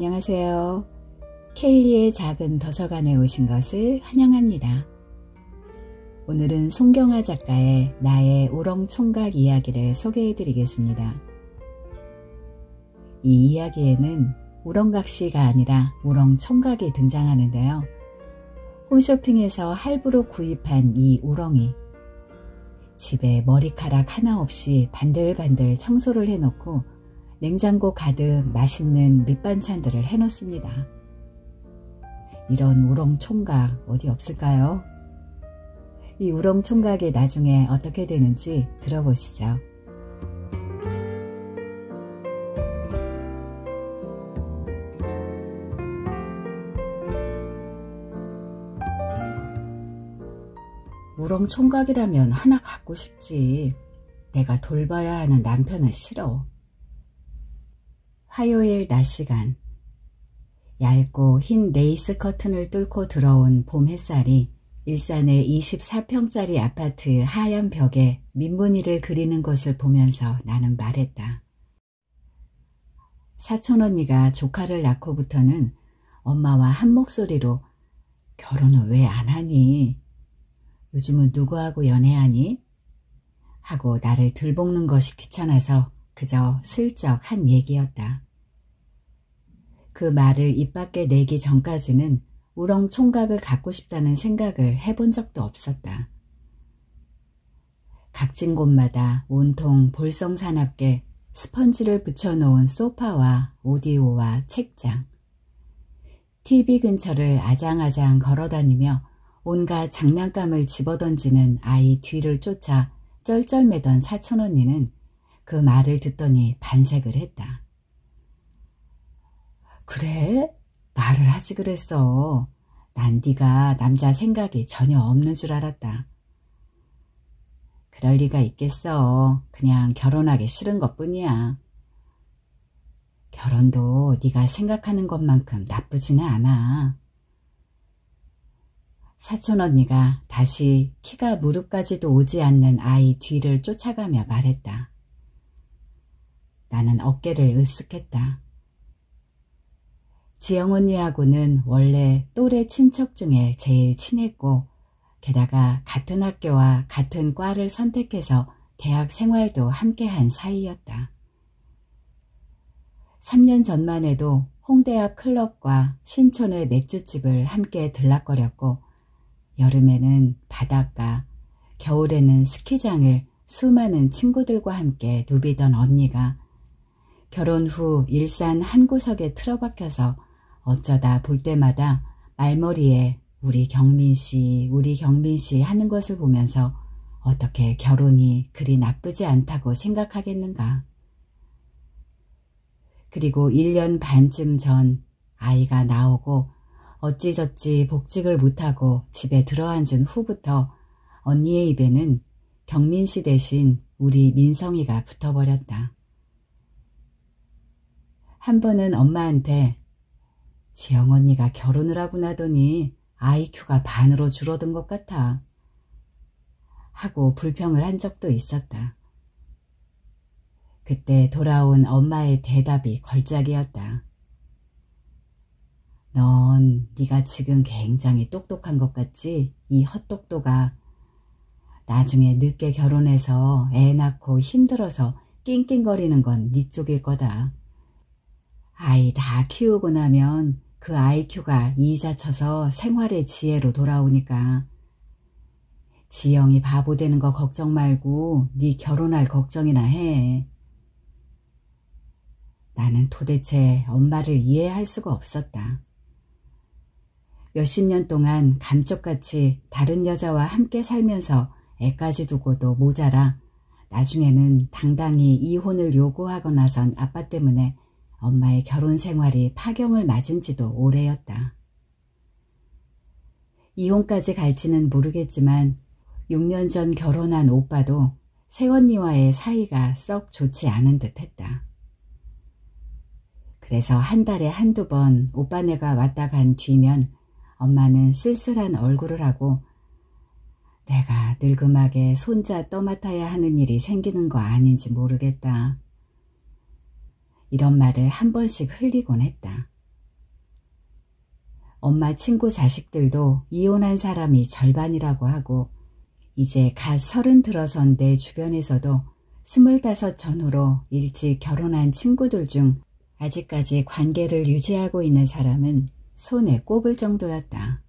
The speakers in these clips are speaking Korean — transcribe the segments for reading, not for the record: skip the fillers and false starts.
안녕하세요. 켈리의 작은 도서관에 오신 것을 환영합니다. 오늘은 송경아 작가의 나의 우렁총각 이야기를 소개해 드리겠습니다. 이 이야기에는 우렁각시가 아니라 우렁총각이 등장하는데요. 홈쇼핑에서 할부로 구입한 이 우렁이 집에 머리카락 하나 없이 반들반들 청소를 해놓고 냉장고 가득 맛있는 밑반찬들을 해놓습니다. 이런 우렁총각 어디 없을까요? 이 우렁총각이 나중에 어떻게 되는지 들어보시죠. 우렁총각이라면 하나 갖고 싶지. 내가 돌봐야 하는 남편은 싫어. 화요일 낮 시간, 얇고 흰 레이스 커튼을 뚫고 들어온 봄 햇살이 일산의 24평짜리 아파트 하얀 벽에 민무늬를 그리는 것을 보면서 나는 말했다. 사촌언니가 조카를 낳고부터는 엄마와 한 목소리로 결혼은 왜 안 하니? 요즘은 누구하고 연애하니? 하고 나를 들볶는 것이 귀찮아서 그저 슬쩍 한 얘기였다. 그 말을 입 밖에 내기 전까지는 우렁총각을 갖고 싶다는 생각을 해본 적도 없었다. 각진 곳마다 온통 볼성사납게 스펀지를 붙여놓은 소파와 오디오와 책장, TV 근처를 아장아장 걸어다니며 온갖 장난감을 집어던지는 아이 뒤를 쫓아 쩔쩔매던 사촌언니는 그 말을 듣더니 반색을 했다. 그래? 말을 하지 그랬어. 난 네가 남자 생각이 전혀 없는 줄 알았다. 그럴 리가 있겠어. 그냥 결혼하기 싫은 것뿐이야. 결혼도 네가 생각하는 것만큼 나쁘지는 않아. 사촌언니가 다시 키가 무릎까지도 오지 않는 아이 뒤를 쫓아가며 말했다. 나는 어깨를 으쓱했다. 지영언니하고는 원래 또래 친척 중에 제일 친했고 게다가 같은 학교와 같은 과를 선택해서 대학 생활도 함께한 사이였다. 3년 전만 해도 홍대 앞 클럽과 신촌의 맥주집을 함께 들락거렸고 여름에는 바닷가, 겨울에는 스키장을 수많은 친구들과 함께 누비던 언니가 결혼 후 일산 한 구석에 틀어박혀서 어쩌다 볼 때마다 말머리에 우리 경민씨, 우리 경민씨 하는 것을 보면서 어떻게 결혼이 그리 나쁘지 않다고 생각하겠는가. 그리고 1년 반쯤 전 아이가 나오고 어찌저찌 복직을 못하고 집에 들어앉은 후부터 언니의 입에는 경민씨 대신 우리 민성이가 붙어버렸다. 한 번은 엄마한테 지영언니가 결혼을 하고 나더니 IQ가 반으로 줄어든 것 같아 하고 불평을 한 적도 있었다. 그때 돌아온 엄마의 대답이 걸작이었다. 넌 네가 지금 굉장히 똑똑한 것 같지? 이 헛똑똑아. 나중에 늦게 결혼해서 애 낳고 힘들어서 낑낑거리는 건 네 쪽일 거다. 아이 다 키우고 나면 그 IQ가 이자 쳐서 생활의 지혜로 돌아오니까 지영이 바보 되는 거 걱정 말고 네 결혼할 걱정이나 해. 나는 도대체 엄마를 이해할 수가 없었다. 몇십 년 동안 감쪽같이 다른 여자와 함께 살면서 애까지 두고도 모자라 나중에는 당당히 이혼을 요구하고 나선 아빠 때문에 엄마의 결혼 생활이 파경을 맞은 지도 오래였다. 이혼까지 갈지는 모르겠지만 6년 전 결혼한 오빠도 새언니와의 사이가 썩 좋지 않은 듯 했다. 그래서 한 달에 한두 번 오빠네가 왔다 간 뒤면 엄마는 쓸쓸한 얼굴을 하고 내가 늙음하게 손자 떠맡아야 하는 일이 생기는 거 아닌지 모르겠다. 이런 말을 한 번씩 흘리곤 했다. 엄마 친구 자식들도 이혼한 사람이 절반이라고 하고 이제 갓 30 들어선 내 주변에서도 25 전후로 일찍 결혼한 친구들 중 아직까지 관계를 유지하고 있는 사람은 손에 꼽을 정도였다.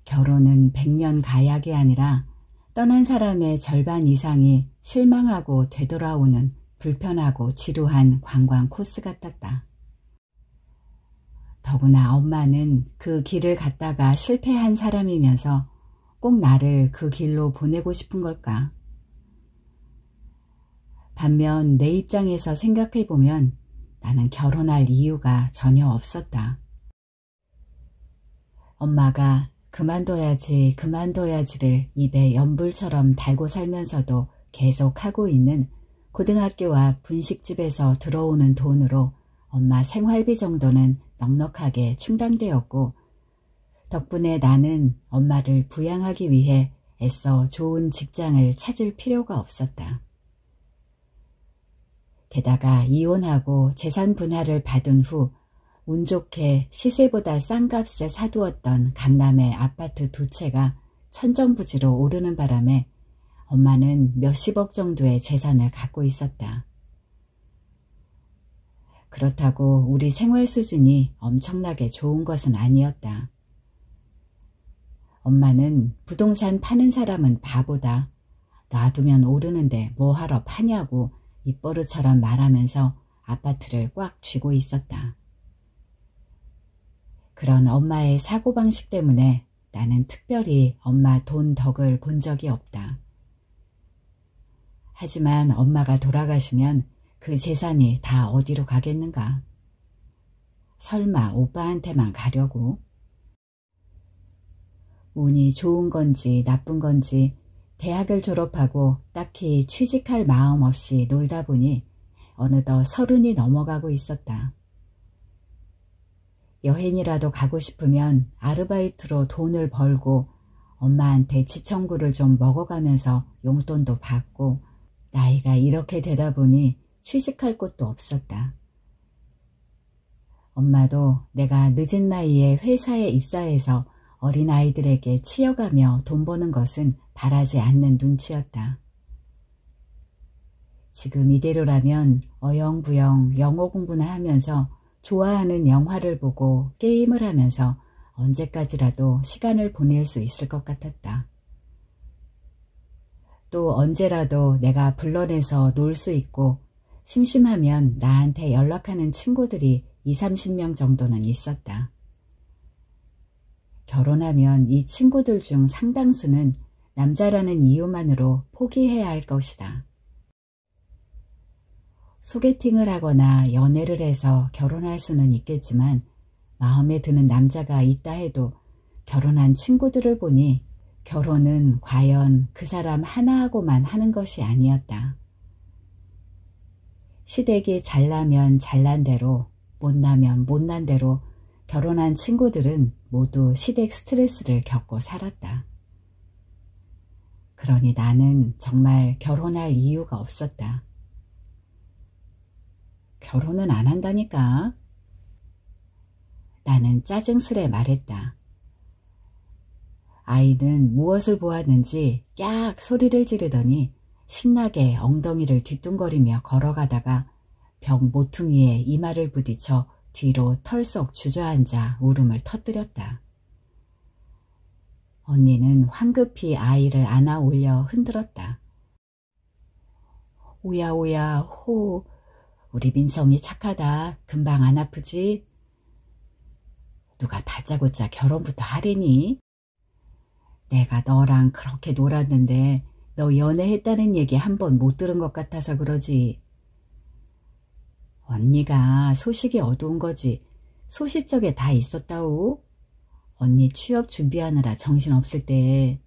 결혼은 100년 가약이 아니라 떠난 사람의 절반 이상이 실망하고 되돌아오는 불편하고 지루한 관광 코스 같았다. 더구나 엄마는 그 길을 갔다가 실패한 사람이면서 꼭 나를 그 길로 보내고 싶은 걸까? 반면 내 입장에서 생각해보면 나는 결혼할 이유가 전혀 없었다. 엄마가 그만둬야지를 입에 연불처럼 달고 살면서도 계속 하고 있는 고등학교와 분식집에서 들어오는 돈으로 엄마 생활비 정도는 넉넉하게 충당되었고 덕분에 나는 엄마를 부양하기 위해 애써 좋은 직장을 찾을 필요가 없었다. 게다가 이혼하고 재산 분할을 받은 후 운 좋게 시세보다 싼 값에 사두었던 강남의 아파트 2채가 천정부지로 오르는 바람에 엄마는 몇십억 정도의 재산을 갖고 있었다. 그렇다고 우리 생활 수준이 엄청나게 좋은 것은 아니었다. 엄마는 부동산 파는 사람은 바보다. 놔두면 오르는데 뭐하러 파냐고 입버릇처럼 말하면서 아파트를 꽉 쥐고 있었다. 그런 엄마의 사고방식 때문에 나는 특별히 엄마 돈 덕을 본 적이 없다. 하지만 엄마가 돌아가시면 그 재산이 다 어디로 가겠는가? 설마 오빠한테만 가려고? 운이 좋은 건지 나쁜 건지 대학을 졸업하고 딱히 취직할 마음 없이 놀다 보니 어느덧 30이 넘어가고 있었다. 여행이라도 가고 싶으면 아르바이트로 돈을 벌고 엄마한테 지청구를 좀 먹어가면서 용돈도 받고 나이가 이렇게 되다 보니 취직할 곳도 없었다. 엄마도 내가 늦은 나이에 회사에 입사해서 어린아이들에게 치여가며 돈 버는 것은 바라지 않는 눈치였다. 지금 이대로라면 어영부영 영어 공부나 하면서 좋아하는 영화를 보고 게임을 하면서 언제까지라도 시간을 보낼 수 있을 것 같았다. 또 언제라도 내가 불러내서 놀 수 있고 심심하면 나한테 연락하는 친구들이 20-30명 정도는 있었다. 결혼하면 이 친구들 중 상당수는 남자라는 이유만으로 포기해야 할 것이다. 소개팅을 하거나 연애를 해서 결혼할 수는 있겠지만 마음에 드는 남자가 있다 해도 결혼한 친구들을 보니 결혼은 과연 그 사람 하나하고만 하는 것이 아니었다. 시댁이 잘나면 잘난 대로, 못나면 못난 대로 결혼한 친구들은 모두 시댁 스트레스를 겪고 살았다. 그러니 나는 정말 결혼할 이유가 없었다. 결혼은 안 한다니까. 나는 짜증스레 말했다. 아이는 무엇을 보았는지 깍 소리를 지르더니 신나게 엉덩이를 뒤뚱거리며 걸어가다가 벽 모퉁이에 이마를 부딪혀 뒤로 털썩 주저앉아 울음을 터뜨렸다. 언니는 황급히 아이를 안아 올려 흔들었다. 오야 오야 호, 우리 민성이 착하다. 금방 안 아프지? 누가 다짜고짜 결혼부터 하래니? 내가 너랑 그렇게 놀았는데 너 연애했다는 얘기 한 번 못 들은 것 같아서 그러지. 언니가 소식이 어두운 거지. 소시적에 다 있었다우. 언니 취업 준비하느라 정신없을 때.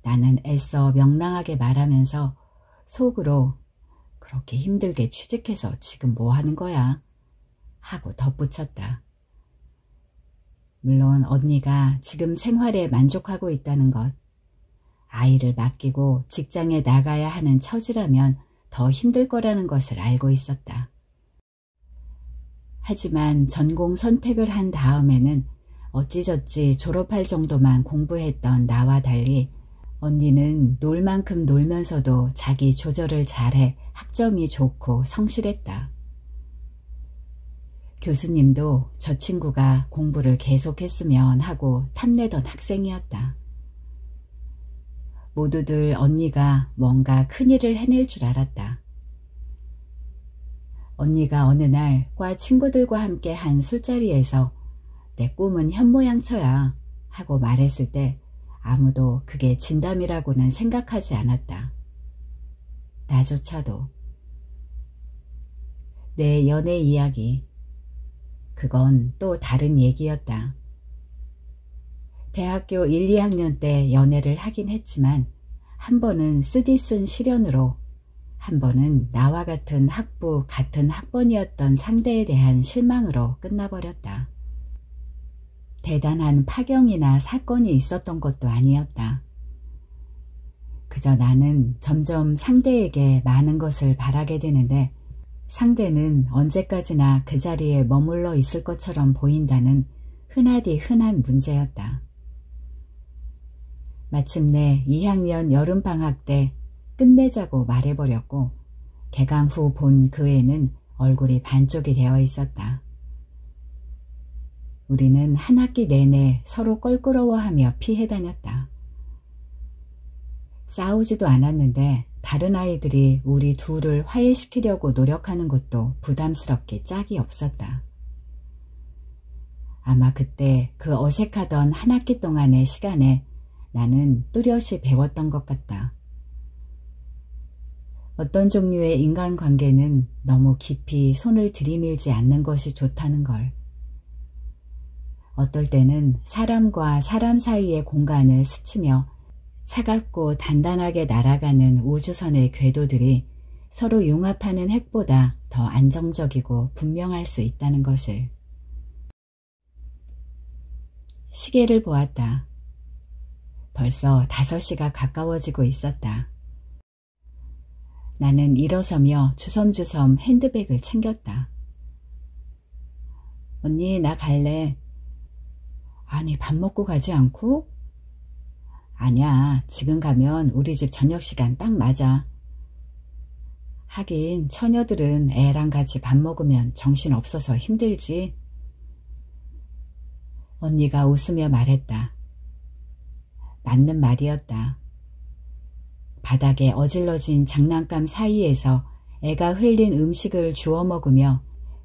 나는 애써 명랑하게 말하면서 속으로 그렇게 힘들게 취직해서 지금 뭐 하는 거야? 하고 덧붙였다. 물론 언니가 지금 생활에 만족하고 있다는 것, 아이를 맡기고 직장에 나가야 하는 처지라면 더 힘들 거라는 것을 알고 있었다. 하지만 전공 선택을 한 다음에는 어찌저찌 졸업할 정도만 공부했던 나와 달리 언니는 놀 만큼 놀면서도 자기 조절을 잘해 학점이 좋고 성실했다. 교수님도 저 친구가 공부를 계속했으면 하고 탐내던 학생이었다. 모두들 언니가 뭔가 큰일을 해낼 줄 알았다. 언니가 어느 날 과 친구들과 함께 한 술자리에서 내 꿈은 현모양처야 하고 말했을 때 아무도 그게 진담이라고는 생각하지 않았다. 나조차도. 내 연애 이야기. 그건 또 다른 얘기였다. 대학교 1, 2학년 때 연애를 하긴 했지만 한 번은 쓰디쓴 시련으로, 한 번은 나와 같은 학부, 같은 학번이었던 상대에 대한 실망으로 끝나버렸다. 대단한 파경이나 사건이 있었던 것도 아니었다. 그저 나는 점점 상대에게 많은 것을 바라게 되는데 상대는 언제까지나 그 자리에 머물러 있을 것처럼 보인다는 흔하디 흔한 문제였다. 마침내 2학년 여름방학 때 끝내자고 말해버렸고 개강 후 본 그 애는 얼굴이 반쪽이 되어 있었다. 우리는 한 학기 내내 서로 껄끄러워하며 피해 다녔다. 싸우지도 않았는데 다른 아이들이 우리 둘을 화해시키려고 노력하는 것도 부담스럽게 짝이 없었다. 아마 그때 그 어색하던 한 학기 동안의 시간에 나는 뚜렷이 배웠던 것 같다. 어떤 종류의 인간관계는 너무 깊이 손을 들이밀지 않는 것이 좋다는 걸. 어떨 때는 사람과 사람 사이의 공간을 스치며 차갑고 단단하게 날아가는 우주선의 궤도들이 서로 융합하는 핵보다 더 안정적이고 분명할 수 있다는 것을. 시계를 보았다. 벌써 5시가 가까워지고 있었다. 나는 일어서며 주섬주섬 핸드백을 챙겼다. 언니, 나 갈래. 아니, 밥 먹고 가지 않고? 아니야, 지금 가면 우리 집 저녁 시간 딱 맞아. 하긴 처녀들은 애랑 같이 밥 먹으면 정신 없어서 힘들지. 언니가 웃으며 말했다. 맞는 말이었다. 바닥에 어질러진 장난감 사이에서 애가 흘린 음식을 주워 먹으며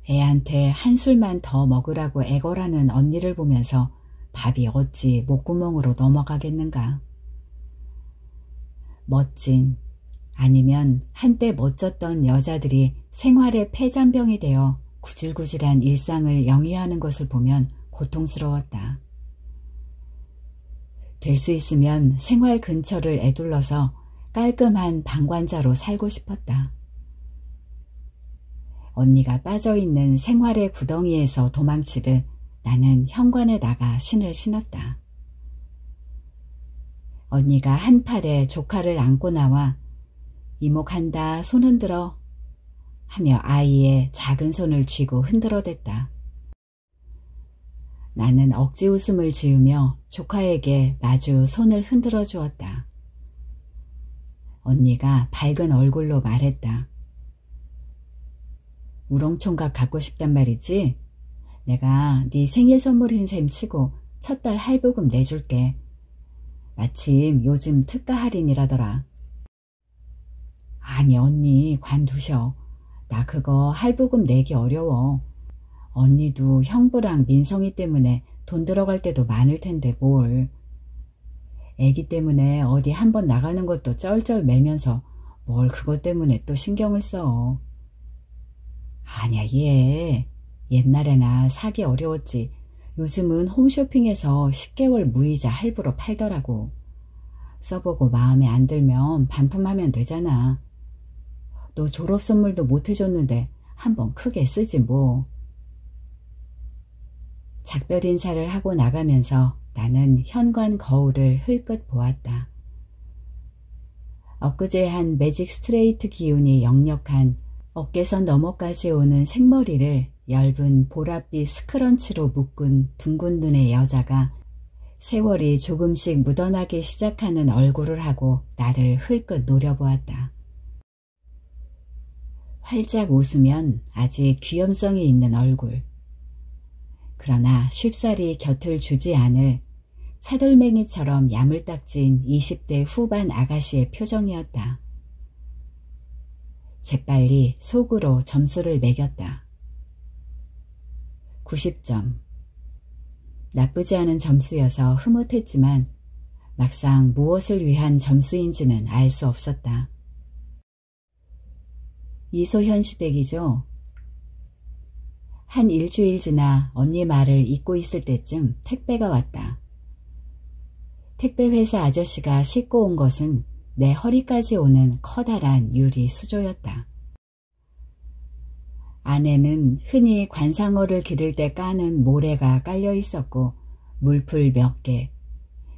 애한테 한 술만 더 먹으라고 애걸하는 언니를 보면서 밥이 어찌 목구멍으로 넘어가겠는가. 멋진, 아니면 한때 멋졌던 여자들이 생활의 폐잔병이 되어 구질구질한 일상을 영위하는 것을 보면 고통스러웠다. 될 수 있으면 생활 근처를 에둘러서 깔끔한 방관자로 살고 싶었다. 언니가 빠져있는 생활의 구덩이에서 도망치듯 나는 현관에 나가 신을 신었다. 언니가 한 팔에 조카를 안고 나와 이목한다, 손 흔들어 하며 아이의 작은 손을 쥐고 흔들어댔다. 나는 억지 웃음을 지으며 조카에게 마주 손을 흔들어 주었다. 언니가 밝은 얼굴로 말했다. 우렁총각 갖고 싶단 말이지? 내가 네 생일 선물인 셈 치고 첫 달 할부금 내줄게. 마침 요즘 특가 할인이라더라. 아니 언니 관두셔. 나 그거 할부금 내기 어려워. 언니도 형부랑 민성이 때문에 돈 들어갈 때도 많을 텐데 뭘. 애기 때문에 어디 한번 나가는 것도 쩔쩔 매면서 뭘 그것 때문에 또 신경을 써. 아니야 얘. 옛날에나 사기 어려웠지. 요즘은 홈쇼핑에서 10개월 무이자 할부로 팔더라고. 써보고 마음에 안 들면 반품하면 되잖아. 너 졸업 선물도 못 해줬는데 한번 크게 쓰지 뭐. 작별 인사를 하고 나가면서 나는 현관 거울을 흘끗 보았다. 엊그제 한 매직 스트레이트 기운이 역력한 어깨선 너머까지 오는 생머리를 엷은 보랏빛 스크런치로 묶은 둥근 눈의 여자가 세월이 조금씩 묻어나기 시작하는 얼굴을 하고 나를 흘끗 노려보았다. 활짝 웃으면 아직 귀염성이 있는 얼굴. 그러나 쉽사리 곁을 주지 않을 차돌맹이처럼 야물딱진 20대 후반 아가씨의 표정이었다. 재빨리 속으로 점수를 매겼다. 90점. 나쁘지 않은 점수여서 흐뭇했지만 막상 무엇을 위한 점수인지는 알 수 없었다. 이소현 시댁이죠. 한 일주일 지나 언니 말을 잊고 있을 때쯤 택배가 왔다. 택배 회사 아저씨가 싣고 온 것은 내 허리까지 오는 커다란 유리 수조였다. 안에는 흔히 관상어를 기를 때 까는 모래가 깔려 있었고 물풀 몇 개,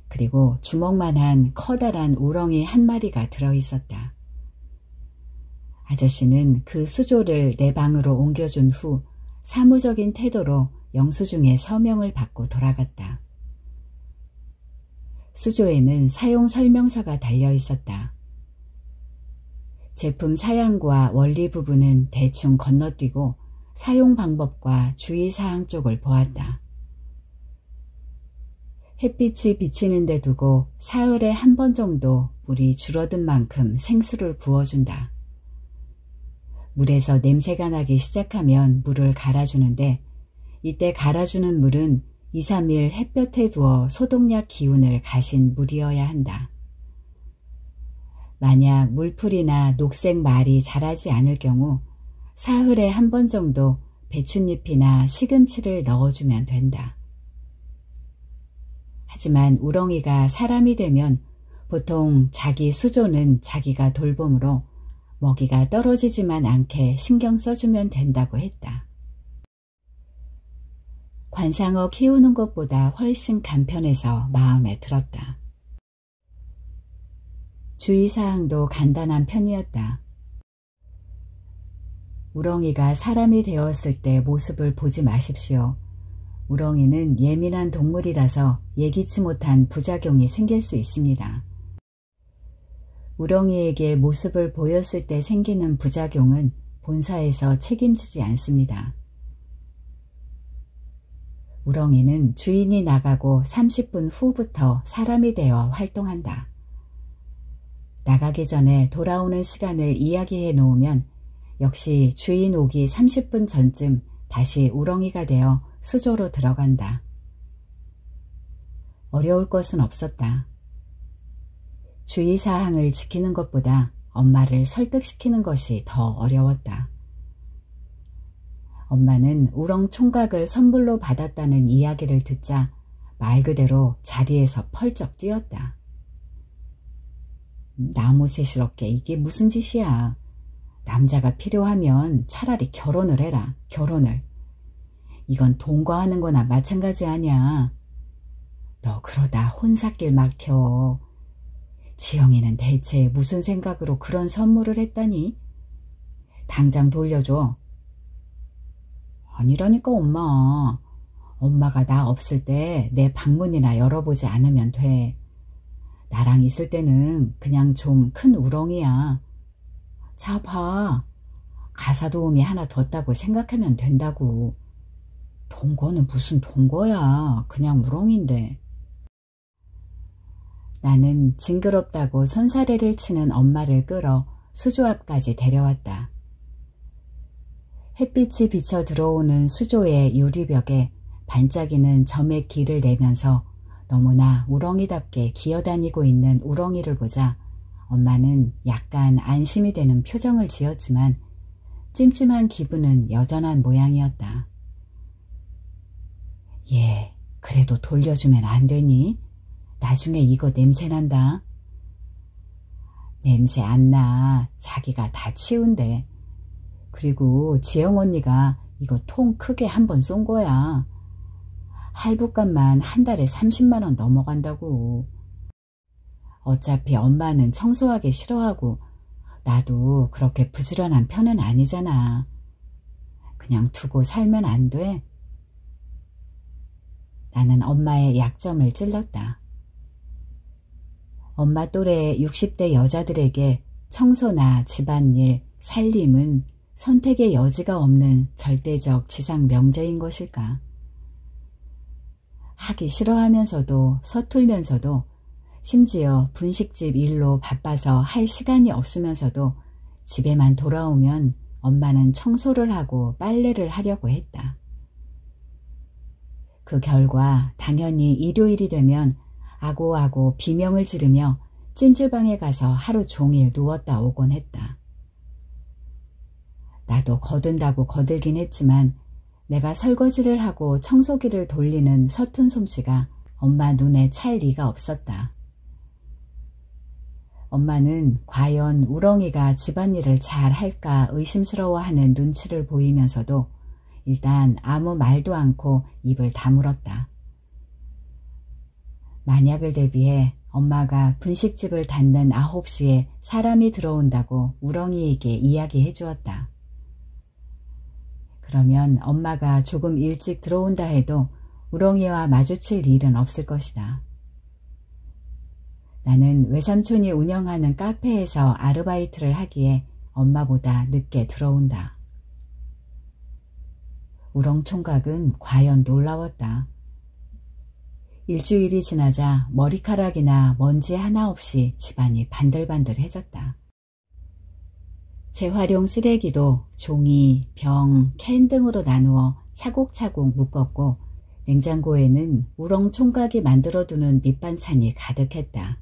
그리고 주먹만한 커다란 우렁이 한 마리가 들어있었다. 아저씨는 그 수조를 내 방으로 옮겨준 후 사무적인 태도로 영수증에 서명을 받고 돌아갔다. 수조에는 사용 설명서가 달려 있었다. 제품 사양과 원리 부분은 대충 건너뛰고 사용 방법과 주의사항 쪽을 보았다. 햇빛이 비치는 데 두고 사흘에 한 번 정도 물이 줄어든 만큼 생수를 부어준다. 물에서 냄새가 나기 시작하면 물을 갈아주는데 이때 갈아주는 물은 2, 3일 햇볕에 두어 소독약 기운을 가신 물이어야 한다. 만약 물풀이나 녹색 말이 자라지 않을 경우 사흘에 한 번 정도 배춧잎이나 시금치를 넣어주면 된다. 하지만 우렁이가 사람이 되면 보통 자기 수조는 자기가 돌봄으로 먹이가 떨어지지만 않게 신경 써주면 된다고 했다. 관상어 키우는 것보다 훨씬 간편해서 마음에 들었다. 주의사항도 간단한 편이었다. 우렁이가 사람이 되었을 때 모습을 보지 마십시오. 우렁이는 예민한 동물이라서 예기치 못한 부작용이 생길 수 있습니다. 우렁이에게 모습을 보였을 때 생기는 부작용은 본사에서 책임지지 않습니다. 우렁이는 주인이 나가고 30분 후부터 사람이 되어 활동한다. 나가기 전에 돌아오는 시간을 이야기해 놓으면 역시 주인 오기 30분 전쯤 다시 우렁이가 되어 수조로 들어간다. 어려울 것은 없었다. 주의사항을 지키는 것보다 엄마를 설득시키는 것이 더 어려웠다. 엄마는 우렁 총각을 선물로 받았다는 이야기를 듣자 말 그대로 자리에서 펄쩍 뛰었다. 나무새스럽게 이게 무슨 짓이야. 남자가 필요하면 차라리 결혼을 해라. 결혼을. 이건 동거하는 거나 마찬가지 아니야. 너 그러다 혼사길 막혀. 지영이는 대체 무슨 생각으로 그런 선물을 했다니? 당장 돌려줘. 아니라니까 엄마. 엄마가 나 없을 때 내 방문이나 열어보지 않으면 돼. 나랑 있을 때는 그냥 좀 큰 우렁이야. 자 봐. 가사 도우미 하나 뒀다고 생각하면 된다고. 동거는 무슨 동거야. 그냥 우렁인데. 나는 징그럽다고 손사래를 치는 엄마를 끌어 수조 앞까지 데려왔다. 햇빛이 비쳐 들어오는 수조의 유리벽에 반짝이는 점의 길을 내면서 너무나 우렁이답게 기어다니고 있는 우렁이를 보자 엄마는 약간 안심이 되는 표정을 지었지만 찜찜한 기분은 여전한 모양이었다. 얘, 그래도 돌려주면 안 되니? 나중에 이거 냄새난다. 냄새 안 나. 자기가 다 치운대. 그리고 지영 언니가 이거 통 크게 한번 쏜 거야. 할부값만 한 달에 30만 원 넘어간다고. 어차피 엄마는 청소하기 싫어하고 나도 그렇게 부지런한 편은 아니잖아. 그냥 두고 살면 안 돼? 나는 엄마의 약점을 찔렀다. 엄마 또래 60대 여자들에게 청소나 집안일, 살림은 선택의 여지가 없는 절대적 지상 명제인 것일까? 하기 싫어하면서도 서툴면서도 심지어 분식집 일로 바빠서 할 시간이 없으면서도 집에만 돌아오면 엄마는 청소를 하고 빨래를 하려고 했다. 그 결과 당연히 일요일이 되면 아고아고 비명을 지르며 찜질방에 가서 하루 종일 누웠다 오곤 했다. 나도 거든다고 거들긴 했지만 내가 설거지를 하고 청소기를 돌리는 서툰 솜씨가 엄마 눈에 찰 리가 없었다. 엄마는 과연 우렁이가 집안일을 잘 할까 의심스러워하는 눈치를 보이면서도 일단 아무 말도 않고 입을 다물었다. 만약을 대비해 엄마가 분식집을 닫는 9시에 사람이 들어온다고 우렁이에게 이야기해 주었다. 그러면 엄마가 조금 일찍 들어온다 해도 우렁이와 마주칠 일은 없을 것이다. 나는 외삼촌이 운영하는 카페에서 아르바이트를 하기에 엄마보다 늦게 들어온다. 우렁총각은 과연 놀라웠다. 일주일이 지나자 머리카락이나 먼지 하나 없이 집안이 반들반들해졌다. 재활용 쓰레기도 종이, 병, 캔 등으로 나누어 차곡차곡 묶었고 냉장고에는 우렁총각이 만들어두는 밑반찬이 가득했다.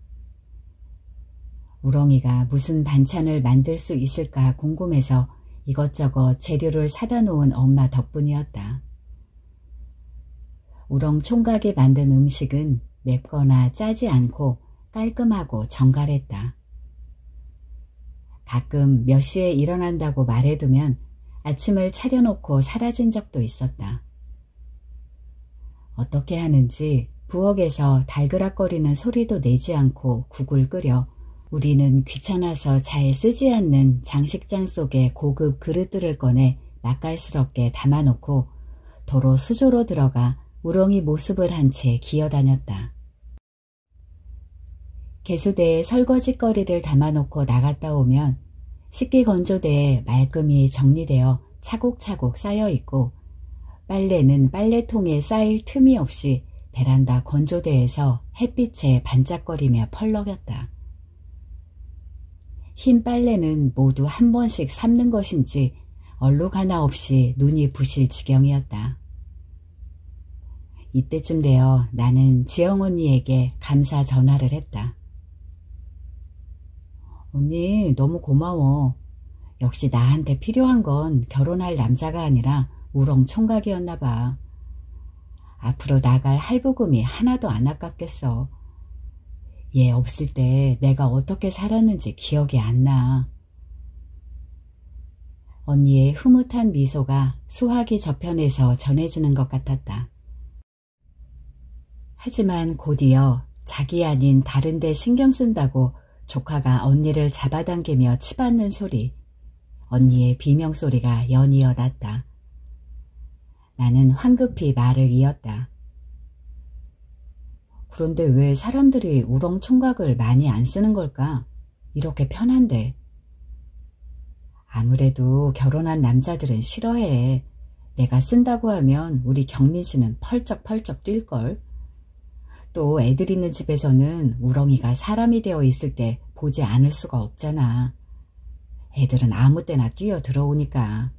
우렁이가 무슨 반찬을 만들 수 있을까 궁금해서 이것저것 재료를 사다 놓은 엄마 덕분이었다. 우렁총각이 만든 음식은 맵거나 짜지 않고 깔끔하고 정갈했다. 가끔 몇 시에 일어난다고 말해두면 아침을 차려놓고 사라진 적도 있었다. 어떻게 하는지 부엌에서 달그락거리는 소리도 내지 않고 국을 끓여 우리는 귀찮아서 잘 쓰지 않는 장식장 속에 고급 그릇들을 꺼내 맛깔스럽게 담아놓고 도로 수조로 들어가 우렁이 모습을 한 채 기어다녔다. 개수대에 설거지거리를 담아놓고 나갔다 오면 식기건조대에 말끔히 정리되어 차곡차곡 쌓여있고 빨래는 빨래통에 쌓일 틈이 없이 베란다 건조대에서 햇빛에 반짝거리며 펄럭였다. 흰 빨래는 모두 한 번씩 삶는 것인지 얼룩 하나 없이 눈이 부실 지경이었다. 이때쯤 되어 나는 지영 언니에게 감사 전화를 했다. 언니 너무 고마워. 역시 나한테 필요한 건 결혼할 남자가 아니라 우렁총각이었나 봐. 앞으로 나갈 할부금이 하나도 안 아깝겠어. 얘 없을 때 내가 어떻게 살았는지 기억이 안 나. 언니의 흐뭇한 미소가 수화기 저편에서 전해지는 것 같았다. 하지만 곧이어 자기 아닌 다른 데 신경 쓴다고 조카가 언니를 잡아당기며 치받는 소리, 언니의 비명소리가 연이어 났다. 나는 황급히 말을 이었다. 그런데 왜 사람들이 우렁총각을 많이 안 쓰는 걸까? 이렇게 편한데. 아무래도 결혼한 남자들은 싫어해. 내가 쓴다고 하면 우리 경민 씨는 펄쩍펄쩍 뛸걸. 또 애들 있는 집에서는 우렁이가 사람이 되어 있을 때 보지 않을 수가 없잖아. 애들은 아무 때나 뛰어 들어오니까.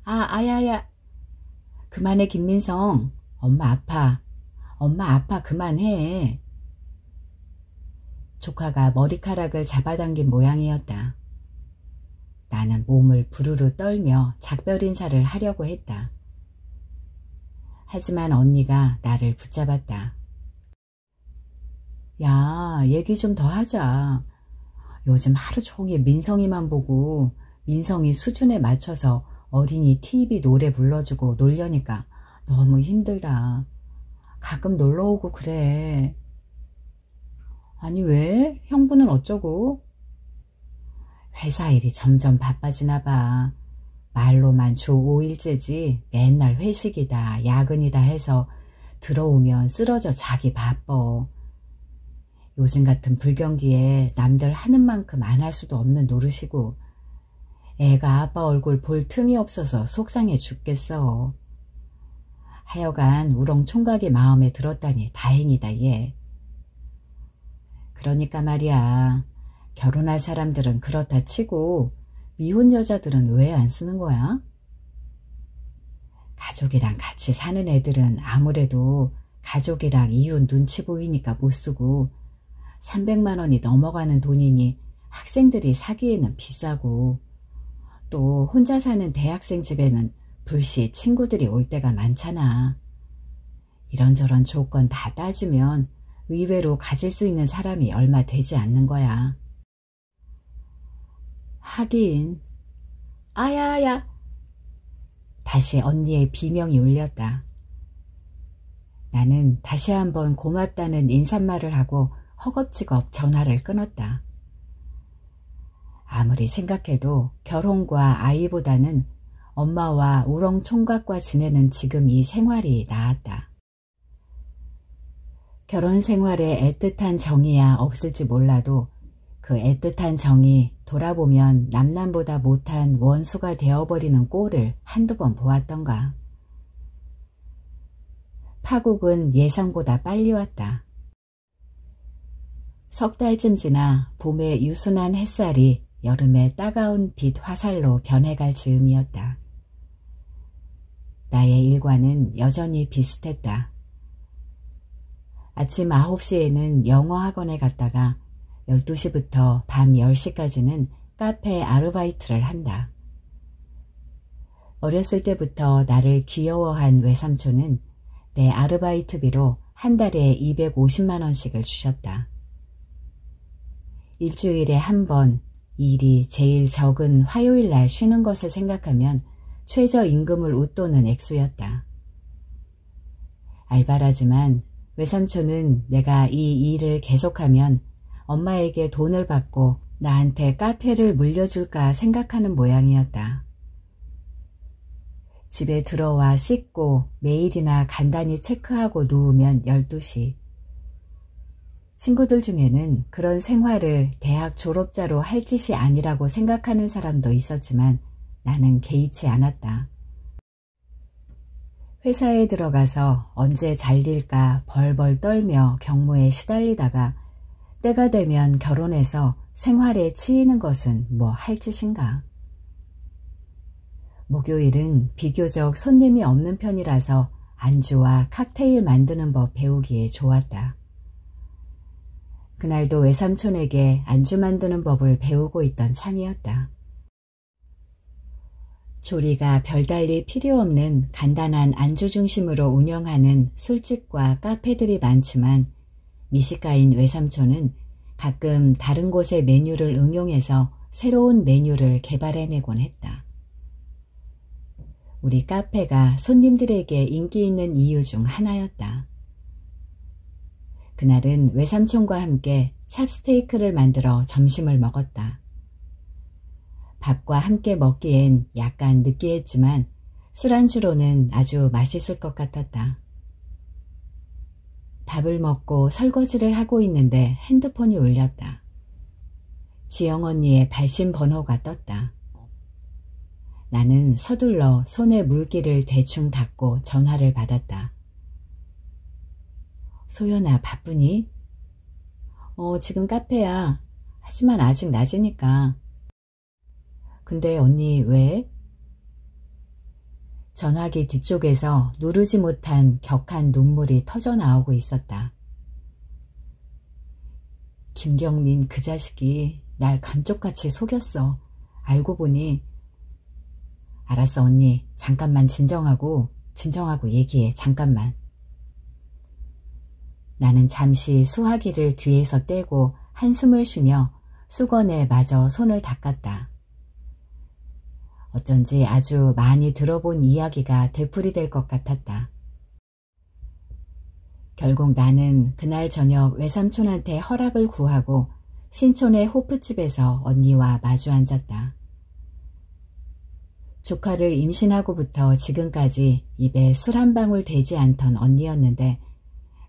아야야. 그만해 김민성. 엄마 아파. 엄마 아파 그만해. 조카가 머리카락을 잡아당긴 모양이었다. 나는 몸을 부르르 떨며 작별 인사를 하려고 했다. 하지만 언니가 나를 붙잡았다. 야, 얘기 좀 더 하자. 요즘 하루 종일 민성이만 보고 민성이 수준에 맞춰서 어린이 TV 노래 불러주고 놀려니까 너무 힘들다. 가끔 놀러오고 그래. 아니 왜? 형부는 어쩌고? 회사 일이 점점 바빠지나 봐. 말로만 주 5일째지 맨날 회식이다 야근이다 해서 들어오면 쓰러져 자기 바빠. 요즘 같은 불경기에 남들 하는 만큼 안 할 수도 없는 노릇이고 애가 아빠 얼굴 볼 틈이 없어서 속상해 죽겠어. 하여간 우렁 총각이 마음에 들었다니 다행이다 얘. 그러니까 말이야. 결혼할 사람들은 그렇다 치고 미혼 여자들은 왜 안 쓰는 거야? 가족이랑 같이 사는 애들은 아무래도 가족이랑 이웃 눈치 보이니까 못 쓰고 300만 원이 넘어가는 돈이니 학생들이 사기에는 비싸고 또 혼자 사는 대학생 집에는 불시 친구들이 올 때가 많잖아. 이런저런 조건 다 따지면 의외로 가질 수 있는 사람이 얼마 되지 않는 거야. 하긴. 아야야. 다시 언니의 비명이 울렸다. 나는 다시 한번 고맙다는 인사말을 하고 허겁지겁 전화를 끊었다. 아무리 생각해도 결혼과 아이보다는 엄마와 우렁총각과 지내는 지금 이 생활이 나았다. 결혼 생활에 애틋한 정이야 없을지 몰라도 그 애틋한 정이 돌아보면 남남보다 못한 원수가 되어버리는 꼴을 한두 번 보았던가. 파국은 예상보다 빨리 왔다. 석 달쯤 지나 봄의 유순한 햇살이 여름의 따가운 빛 화살로 변해갈 즈음이었다. 나의 일과는 여전히 비슷했다. 아침 9시에는 영어학원에 갔다가 12시부터 밤 10시까지는 카페 아르바이트를 한다. 어렸을 때부터 나를 귀여워한 외삼촌은 내 아르바이트비로 한 달에 250만 원씩을 주셨다. 일주일에 한 번 일이 제일 적은 화요일 날 쉬는 것을 생각하면 최저임금을 웃도는 액수였다. 알바라지만 외삼촌은 내가 이 일을 계속하면 엄마에게 돈을 받고 나한테 카페를 물려줄까 생각하는 모양이었다. 집에 들어와 씻고 메일이나 간단히 체크하고 누우면 12시. 친구들 중에는 그런 생활을 대학 졸업자로 할 짓이 아니라고 생각하는 사람도 있었지만 나는 개의치 않았다. 회사에 들어가서 언제 잘릴까 벌벌 떨며 경무에 시달리다가 때가 되면 결혼해서 생활에 치이는 것은 뭐 할 짓인가. 목요일은 비교적 손님이 없는 편이라서 안주와 칵테일 만드는 법 배우기에 좋았다. 그날도 외삼촌에게 안주 만드는 법을 배우고 있던 참이었다. 조리가 별달리 필요 없는 간단한 안주 중심으로 운영하는 술집과 카페들이 많지만 미식가인 외삼촌은 가끔 다른 곳의 메뉴를 응용해서 새로운 메뉴를 개발해내곤 했다. 우리 카페가 손님들에게 인기 있는 이유 중 하나였다. 그날은 외삼촌과 함께 찹스테이크를 만들어 점심을 먹었다. 밥과 함께 먹기엔 약간 느끼했지만 술안주로는 아주 맛있을 것 같았다. 밥을 먹고 설거지를 하고 있는데 핸드폰이 울렸다. 지영 언니의 발신 번호가 떴다. 나는 서둘러 손에 물기를 대충 닦고 전화를 받았다. 소연아, 바쁘니? 지금 카페야. 하지만 아직 낮이니까. 근데 언니 왜? 전화기 뒤쪽에서 누르지 못한 격한 눈물이 터져 나오고 있었다. 김경민 그 자식이 날 감쪽같이 속였어. 알고 보니. 알았어 언니. 잠깐만 진정하고 얘기해. 잠깐만. 나는 잠시 수화기를 귀에서 떼고 한숨을 쉬며 수건에 마저 손을 닦았다. 어쩐지 아주 많이 들어본 이야기가 되풀이될 것 같았다. 결국 나는 그날 저녁 외삼촌한테 허락을 구하고 신촌의 호프집에서 언니와 마주 앉았다. 조카를 임신하고부터 지금까지 입에 술 한 방울 대지 않던 언니였는데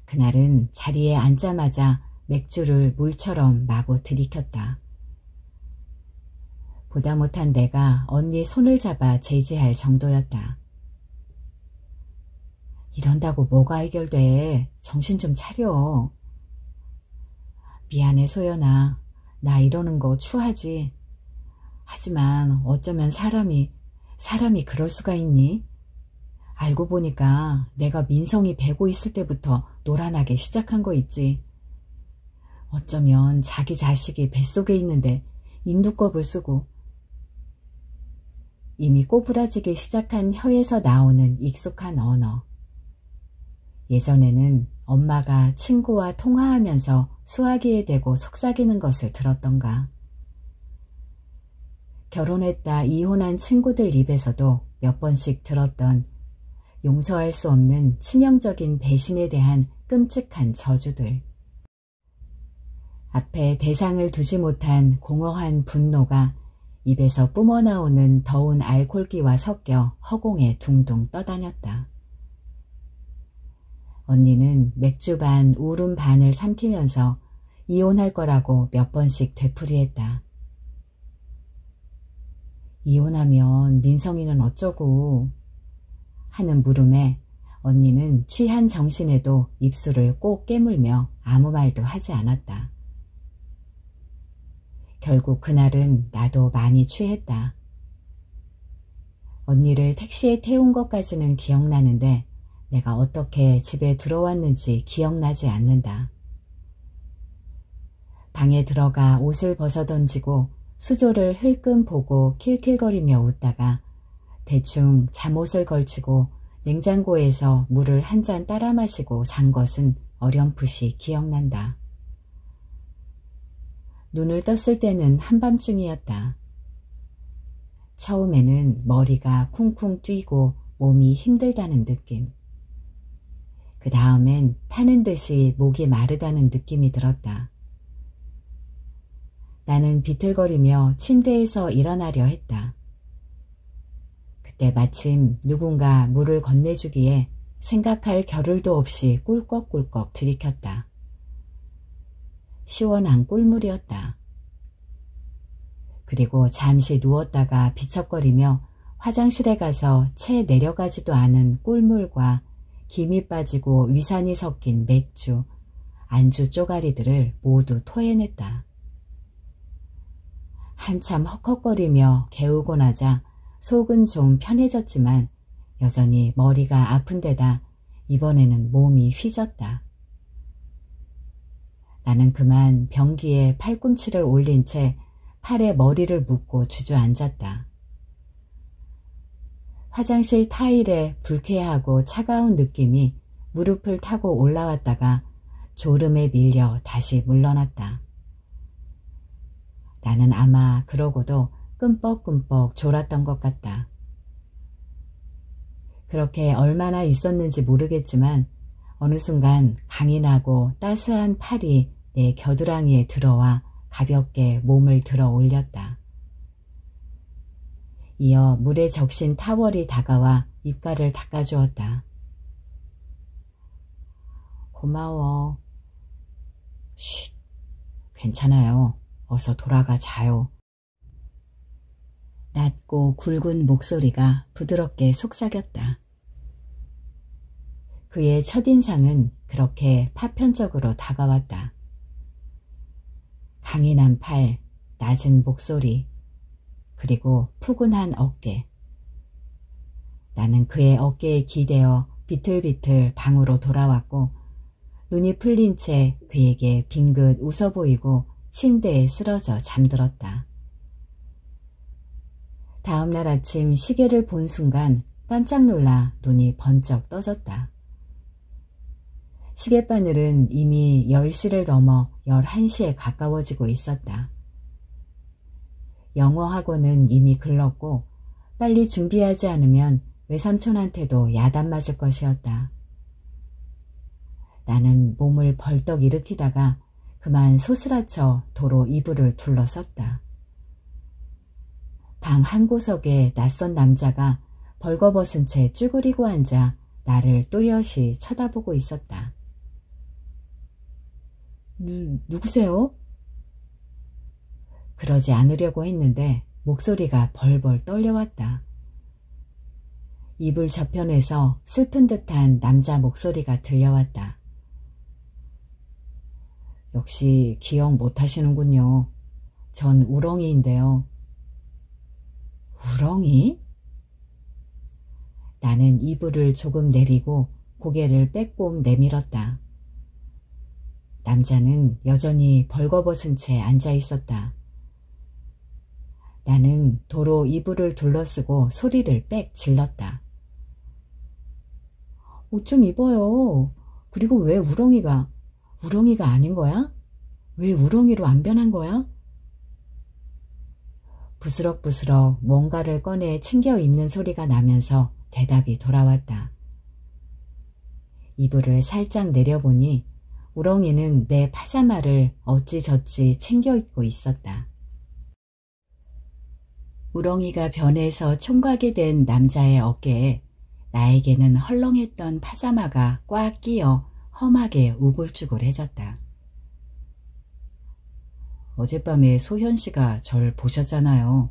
그날은 자리에 앉자마자 맥주를 물처럼 마구 들이켰다. 보다 못한 내가 언니 손을 잡아 제지할 정도였다. 이런다고 뭐가 해결돼. 정신 좀 차려. 미안해 소연아. 나 이러는 거 추하지. 하지만 어쩌면 사람이 그럴 수가 있니? 알고 보니까 내가 민성이 배고 있을 때부터 노란하게 시작한 거 있지. 어쩌면 자기 자식이 뱃속에 있는데 인두껍을 쓰고 이미 꼬부라지기 시작한 혀에서 나오는 익숙한 언어. 예전에는 엄마가 친구와 통화하면서 수화기에 대고 속삭이는 것을 들었던가. 결혼했다 이혼한 친구들 입에서도 몇 번씩 들었던 용서할 수 없는 치명적인 배신에 대한 끔찍한 저주들. 앞에 대상을 두지 못한 공허한 분노가 입에서 뿜어나오는 더운 알코올기와 섞여 허공에 둥둥 떠다녔다. 언니는 맥주 반 우름 반을 삼키면서 이혼할 거라고 몇 번씩 되풀이했다. 이혼하면 민성이는 어쩌고 하는 물음에 언니는 취한 정신에도 입술을 꼭 깨물며 아무 말도 하지 않았다. 결국 그날은 나도 많이 취했다. 언니를 택시에 태운 것까지는 기억나는데 내가 어떻게 집에 들어왔는지 기억나지 않는다. 방에 들어가 옷을 벗어던지고 수조를 흘끔 보고 킬킬거리며 웃다가 대충 잠옷을 걸치고 냉장고에서 물을 한 잔 따라 마시고 잔 것은 어렴풋이 기억난다. 눈을 떴을 때는 한밤중이었다. 처음에는 머리가 쿵쿵 뛰고 몸이 힘들다는 느낌. 그 다음엔 타는 듯이 목이 마르다는 느낌이 들었다. 나는 비틀거리며 침대에서 일어나려 했다. 그때 마침 누군가 물을 건네주기에 생각할 겨를도 없이 꿀꺽꿀꺽 들이켰다. 시원한 꿀물이었다. 그리고 잠시 누웠다가 비척거리며 화장실에 가서 채 내려가지도 않은 꿀물과 김이 빠지고 위산이 섞인 맥주, 안주 쪼가리들을 모두 토해냈다. 한참 헉헉거리며 개우고 나자 속은 좀 편해졌지만 여전히 머리가 아픈 데다 이번에는 몸이 휘졌다. 나는 그만 변기에 팔꿈치를 올린 채 팔에 머리를 묶고 주저앉았다. 화장실 타일에 불쾌하고 차가운 느낌이 무릎을 타고 올라왔다가 졸음에 밀려 다시 물러났다. 나는 아마 그러고도 끔뻑끔뻑 졸았던 것 같다. 그렇게 얼마나 있었는지 모르겠지만 어느 순간 강인하고 따스한 팔이 내 겨드랑이에 들어와 가볍게 몸을 들어 올렸다. 이어 물에 적신 타월이 다가와 입가를 닦아주었다. 고마워. 쉿, 괜찮아요. 어서 돌아가 자요. 낮고 굵은 목소리가 부드럽게 속삭였다. 그의 첫인상은 그렇게 파편적으로 다가왔다. 강인한 팔, 낮은 목소리, 그리고 푸근한 어깨. 나는 그의 어깨에 기대어 비틀비틀 방으로 돌아왔고 눈이 풀린 채 그에게 빙긋 웃어 보이고 침대에 쓰러져 잠들었다. 다음 날 아침 시계를 본 순간 깜짝 놀라 눈이 번쩍 떠졌다. 시계바늘은 이미 10시를 넘어 11시에 가까워지고 있었다. 영어 학원은 이미 글렀고 빨리 준비하지 않으면 외삼촌한테도 야단 맞을 것이었다. 나는 몸을 벌떡 일으키다가 그만 소스라쳐 도로 이불을 둘러섰다. 방 한 구석에 낯선 남자가 벌거벗은 채 쭈그리고 앉아 나를 또렷이 쳐다보고 있었다. 누구세요? 그러지 않으려고 했는데 목소리가 벌벌 떨려왔다. 이불 저편에서 슬픈 듯한 남자 목소리가 들려왔다. 역시 기억 못하시는군요. 전 우렁이인데요. 우렁이? 나는 이불을 조금 내리고 고개를 빼꼼 내밀었다. 남자는 여전히 벌거벗은 채 앉아 있었다. 나는 도로 이불을 둘러쓰고 소리를 빽 질렀다. 옷 좀 입어요. 그리고 왜 우렁이가 아닌 거야? 왜 우렁이로 안 변한 거야? 부스럭부스럭 뭔가를 꺼내 챙겨 입는 소리가 나면서 대답이 돌아왔다. 이불을 살짝 내려보니 우렁이는 내 파자마를 어찌저찌 챙겨 입고 있었다. 우렁이가 변해서 총각이 된 남자의 어깨에 나에게는 헐렁했던 파자마가 꽉 끼어 험하게 우글쭈글해졌다. 어젯밤에 소현씨가 절 보셨잖아요.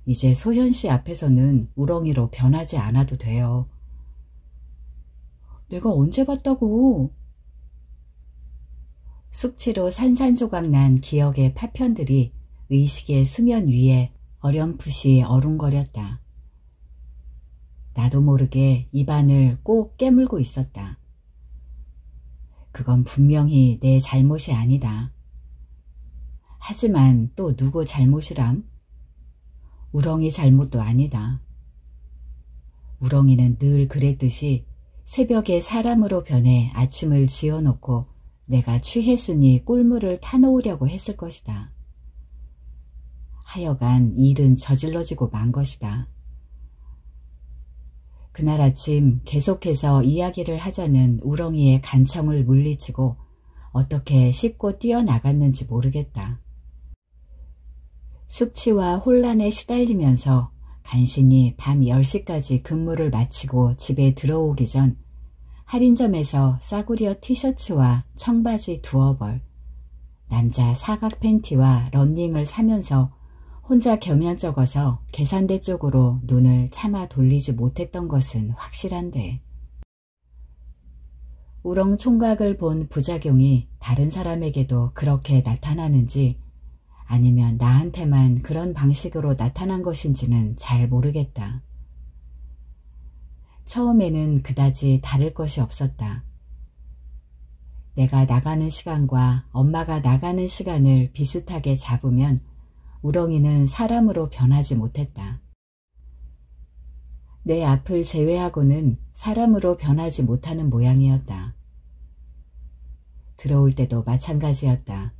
이제 소현씨 앞에서는 우렁이로 변하지 않아도 돼요. 내가 언제 봤다고? 숙취로 산산조각난 기억의 파편들이 의식의 수면 위에 어렴풋이 어른거렸다. 나도 모르게 입안을 꼭 깨물고 있었다. 그건 분명히 내 잘못이 아니다. 하지만 또 누구 잘못이람? 우렁이 잘못도 아니다. 우렁이는 늘 그랬듯이 새벽에 사람으로 변해 아침을 지어놓고 내가 취했으니 꿀물을 타놓으려고 했을 것이다. 하여간 일은 저질러지고 만 것이다. 그날 아침 계속해서 이야기를 하자는 우렁이의 간청을 물리치고 어떻게 씻고 뛰어나갔는지 모르겠다. 숙취와 혼란에 시달리면서 간신히 밤 10시까지 근무를 마치고 집에 들어오기 전 할인점에서 싸구려 티셔츠와 청바지 두어 벌, 남자 사각 팬티와 런닝을 사면서 혼자 겸연쩍어서 계산대 쪽으로 눈을 차마 돌리지 못했던 것은 확실한데 우렁 총각을 본 부작용이 다른 사람에게도 그렇게 나타나는지 아니면 나한테만 그런 방식으로 나타난 것인지는 잘 모르겠다. 처음에는 그다지 다를 것이 없었다. 내가 나가는 시간과 엄마가 나가는 시간을 비슷하게 잡으면 우렁이는 사람으로 변하지 못했다. 내 앞을 제외하고는 사람으로 변하지 못하는 모양이었다. 들어올 때도 마찬가지였다.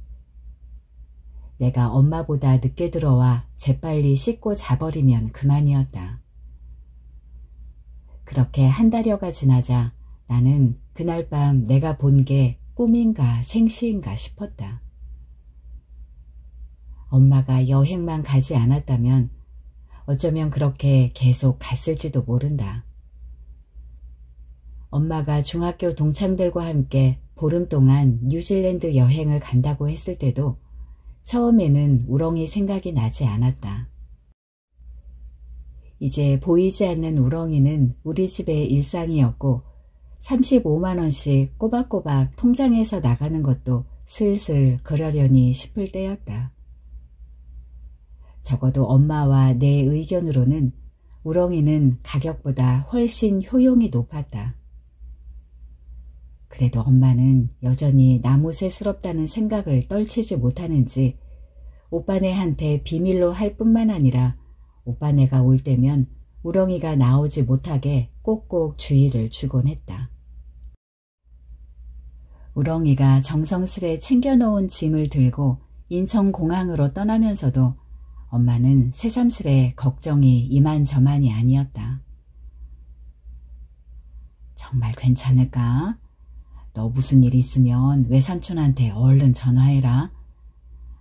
내가 엄마보다 늦게 들어와 재빨리 씻고 자버리면 그만이었다. 그렇게 한 달여가 지나자 나는 그날 밤 내가 본 게 꿈인가 생시인가 싶었다. 엄마가 여행만 가지 않았다면 어쩌면 그렇게 계속 갔을지도 모른다. 엄마가 중학교 동창들과 함께 보름 동안 뉴질랜드 여행을 간다고 했을 때도 처음에는 우렁이 생각이 나지 않았다. 이제 보이지 않는 우렁이는 우리 집의 일상이었고 35만원씩 꼬박꼬박 통장에서 나가는 것도 슬슬 그러려니 싶을 때였다. 적어도 엄마와 내 의견으로는 우렁이는 가격보다 훨씬 효용이 높았다. 그래도 엄마는 여전히 나무새스럽다는 생각을 떨치지 못하는지 오빠네한테 비밀로 할 뿐만 아니라 오빠네가 올 때면 우렁이가 나오지 못하게 꼭꼭 주의를 주곤 했다. 우렁이가 정성스레 챙겨놓은 짐을 들고 인천공항으로 떠나면서도 엄마는 새삼스레 걱정이 이만저만이 아니었다. 정말 괜찮을까? 너 무슨 일 있으면 외삼촌한테 얼른 전화해라.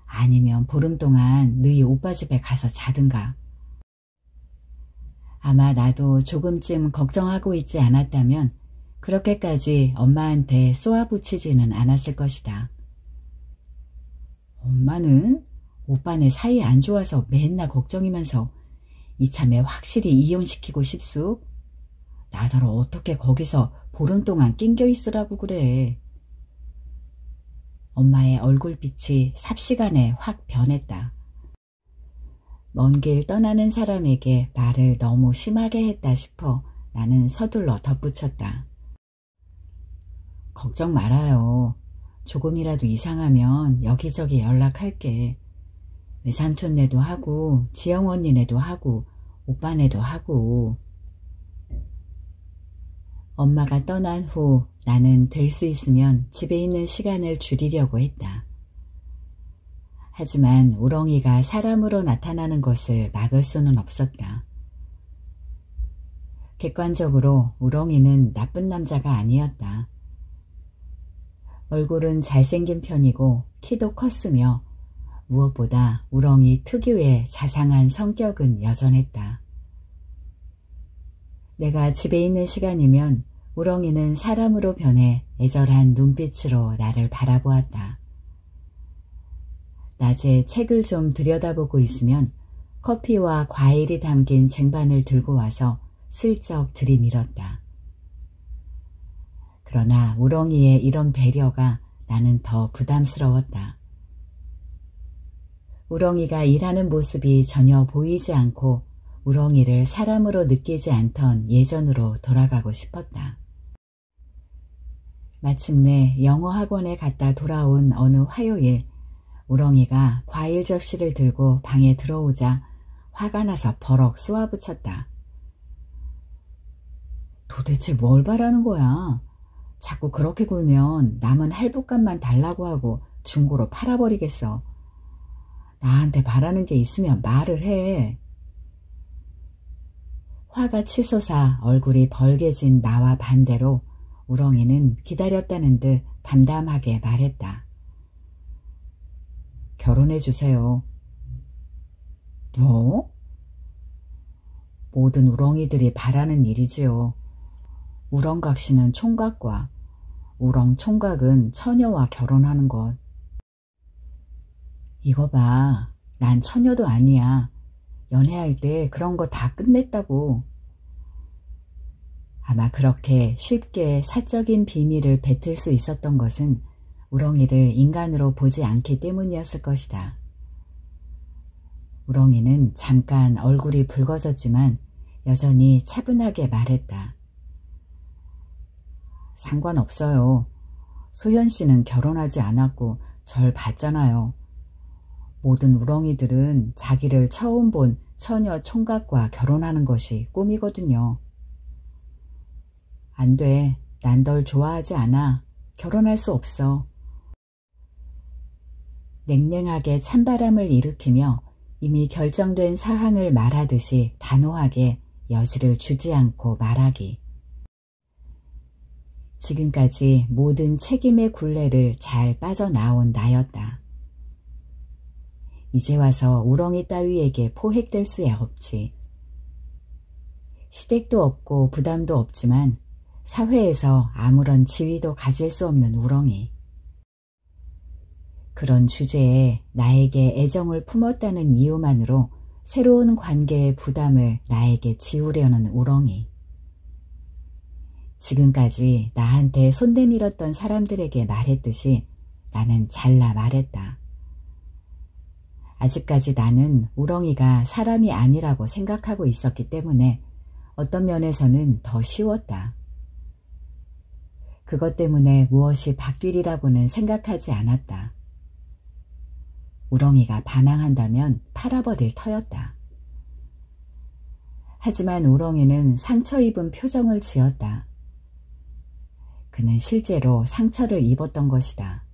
아니면 보름 동안 너희 오빠 집에 가서 자든가. 아마 나도 조금쯤 걱정하고 있지 않았다면 그렇게까지 엄마한테 쏘아붙이지는 않았을 것이다. 엄마는 오빠네 사이 안 좋아서 맨날 걱정이면서 이참에 확실히 이혼시키고 싶수? 나더러 어떻게 거기서 보름 동안 낑겨 있으라고 그래. 엄마의 얼굴빛이 삽시간에 확 변했다. 먼 길 떠나는 사람에게 말을 너무 심하게 했다 싶어 나는 서둘러 덧붙였다. 걱정 말아요. 조금이라도 이상하면 여기저기 연락할게. 외삼촌네도 하고 지영 언니네도 하고 오빠네도 하고. 엄마가 떠난 후 나는 될 수 있으면 집에 있는 시간을 줄이려고 했다. 하지만 우렁이가 사람으로 나타나는 것을 막을 수는 없었다. 객관적으로 우렁이는 나쁜 남자가 아니었다. 얼굴은 잘생긴 편이고 키도 컸으며 무엇보다 우렁이 특유의 자상한 성격은 여전했다. 내가 집에 있는 시간이면 우렁이는 사람으로 변해 애절한 눈빛으로 나를 바라보았다. 낮에 책을 좀 들여다보고 있으면 커피와 과일이 담긴 쟁반을 들고 와서 슬쩍 들이밀었다. 그러나 우렁이의 이런 배려가 나는 더 부담스러웠다. 우렁이가 일하는 모습이 전혀 보이지 않고 우렁이를 사람으로 느끼지 않던 예전으로 돌아가고 싶었다. 마침내 영어 학원에 갔다 돌아온 어느 화요일, 우렁이가 과일 접시를 들고 방에 들어오자 화가 나서 버럭 쏘아붙였다. 도대체 뭘 바라는 거야? 자꾸 그렇게 굴면 남은 할부값만 달라고 하고 중고로 팔아버리겠어. 나한테 바라는 게 있으면 말을 해. 화가 치솟아 얼굴이 벌개진 나와 반대로 우렁이는 기다렸다는 듯 담담하게 말했다. 결혼해주세요. 뭐? 모든 우렁이들이 바라는 일이지요. 우렁각시는 총각과 우렁총각은 처녀와 결혼하는 것. 이거 봐. 난 처녀도 아니야. 연애할 때 그런 거 다 끝냈다고. 아마 그렇게 쉽게 사적인 비밀을 뱉을 수 있었던 것은 우렁이를 인간으로 보지 않기 때문이었을 것이다. 우렁이는 잠깐 얼굴이 붉어졌지만 여전히 차분하게 말했다. 상관없어요. 소현 씨는 결혼하지 않았고 절 봤잖아요. 모든 우렁이들은 자기를 처음 본 처녀 총각과 결혼하는 것이 꿈이거든요. 안 돼. 난 널 좋아하지 않아. 결혼할 수 없어. 냉랭하게 찬바람을 일으키며 이미 결정된 사항을 말하듯이 단호하게 여지를 주지 않고 말하기. 지금까지 모든 책임의 굴레를 잘 빠져나온 나였다. 이제 와서 우렁이 따위에게 포획될 수야 없지. 시댁도 없고 부담도 없지만 사회에서 아무런 지위도 가질 수 없는 우렁이. 그런 주제에 나에게 애정을 품었다는 이유만으로 새로운 관계의 부담을 나에게 지우려는 우렁이. 지금까지 나한테 손 내밀었던 사람들에게 말했듯이 나는 잘라 말했다. 아직까지 나는 우렁이가 사람이 아니라고 생각하고 있었기 때문에 어떤 면에서는 더 쉬웠다. 그것 때문에 무엇이 바뀌리라고는 생각하지 않았다. 우렁이가 반항한다면 팔아버릴 터였다. 하지만 우렁이는 상처 입은 표정을 지었다. 그는 실제로 상처를 입었던 것이다.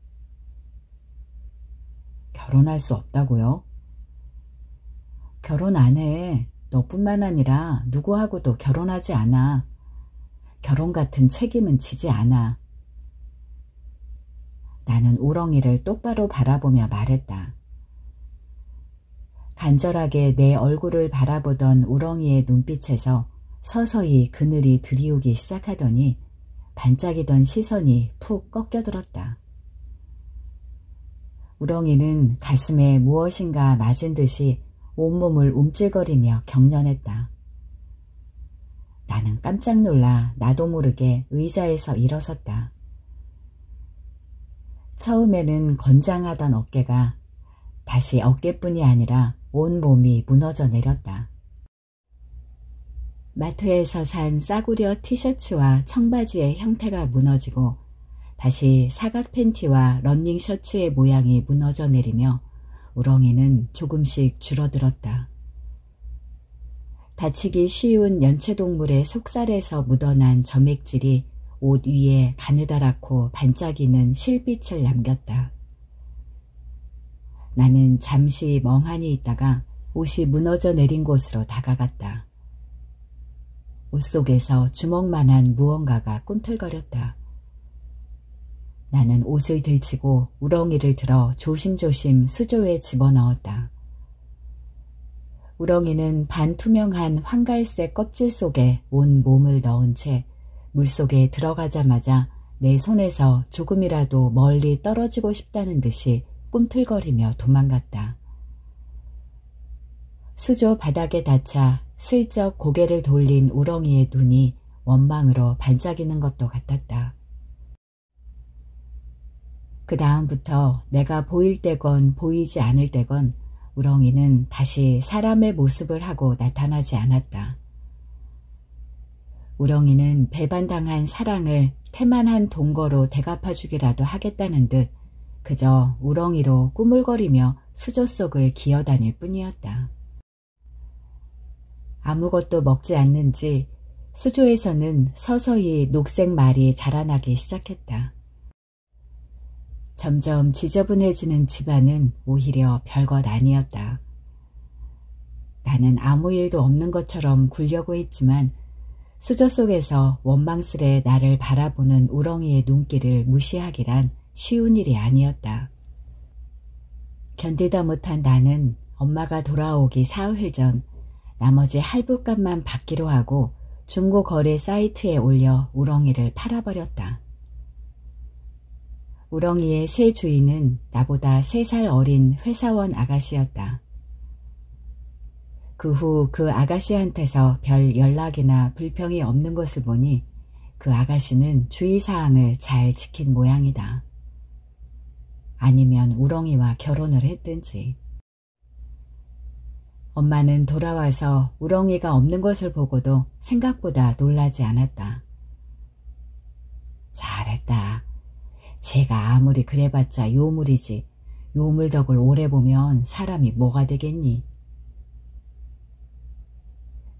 결혼할 수 없다고요? 결혼 안 해. 너뿐만 아니라 누구하고도 결혼하지 않아. 결혼 같은 책임은 지지 않아. 나는 우렁이를 똑바로 바라보며 말했다. 간절하게 내 얼굴을 바라보던 우렁이의 눈빛에서 서서히 그늘이 드리우기 시작하더니 반짝이던 시선이 푹 꺾여들었다. 우렁이는 가슴에 무엇인가 맞은 듯이 온몸을 움찔거리며 경련했다. 나는 깜짝 놀라 나도 모르게 의자에서 일어섰다. 처음에는 건장하던 어깨가 다시 어깨뿐이 아니라 온 몸이 무너져 내렸다. 마트에서 산 싸구려 티셔츠와 청바지의 형태가 무너지고 다시 사각 팬티와 러닝 셔츠의 모양이 무너져 내리며 우렁이는 조금씩 줄어들었다. 다치기 쉬운 연체동물의 속살에서 묻어난 점액질이 옷 위에 가느다랗고 반짝이는 실빛을 남겼다. 나는 잠시 멍하니 있다가 옷이 무너져 내린 곳으로 다가갔다. 옷 속에서 주먹만한 무언가가 꿈틀거렸다. 나는 옷을 들치고 우렁이를 들어 조심조심 수조에 집어넣었다. 우렁이는 반투명한 황갈색 껍질 속에 온 몸을 넣은 채 물속에 들어가자마자 내 손에서 조금이라도 멀리 떨어지고 싶다는 듯이 꿈틀거리며 도망갔다. 수조 바닥에 닿자 슬쩍 고개를 돌린 우렁이의 눈이 원망으로 반짝이는 것도 같았다. 그 다음부터 내가 보일 때건 보이지 않을 때건 우렁이는 다시 사람의 모습을 하고 나타나지 않았다. 우렁이는 배반당한 사랑을 태만한 동거로 대갚아주기라도 하겠다는 듯 그저 우렁이로 꾸물거리며 수조 속을 기어다닐 뿐이었다. 아무것도 먹지 않는지 수조에서는 서서히 녹색 말이 자라나기 시작했다. 점점 지저분해지는 집안은 오히려 별것 아니었다. 나는 아무 일도 없는 것처럼 굴려고 했지만 수조 속에서 원망스레 나를 바라보는 우렁이의 눈길을 무시하기란 쉬운 일이 아니었다. 견디다 못한 나는 엄마가 돌아오기 사흘 전 나머지 할부값만 받기로 하고 중고거래 사이트에 올려 우렁이를 팔아버렸다. 우렁이의 새 주인은 나보다 3살 어린 회사원 아가씨였다. 그 후 그 아가씨한테서 별 연락이나 불평이 없는 것을 보니 그 아가씨는 주의사항을 잘 지킨 모양이다. 아니면 우렁이와 결혼을 했든지. 엄마는 돌아와서 우렁이가 없는 것을 보고도 생각보다 놀라지 않았다. 잘했다. 제가 아무리 그래봤자 요물이지. 요물 덕을 오래 보면 사람이 뭐가 되겠니?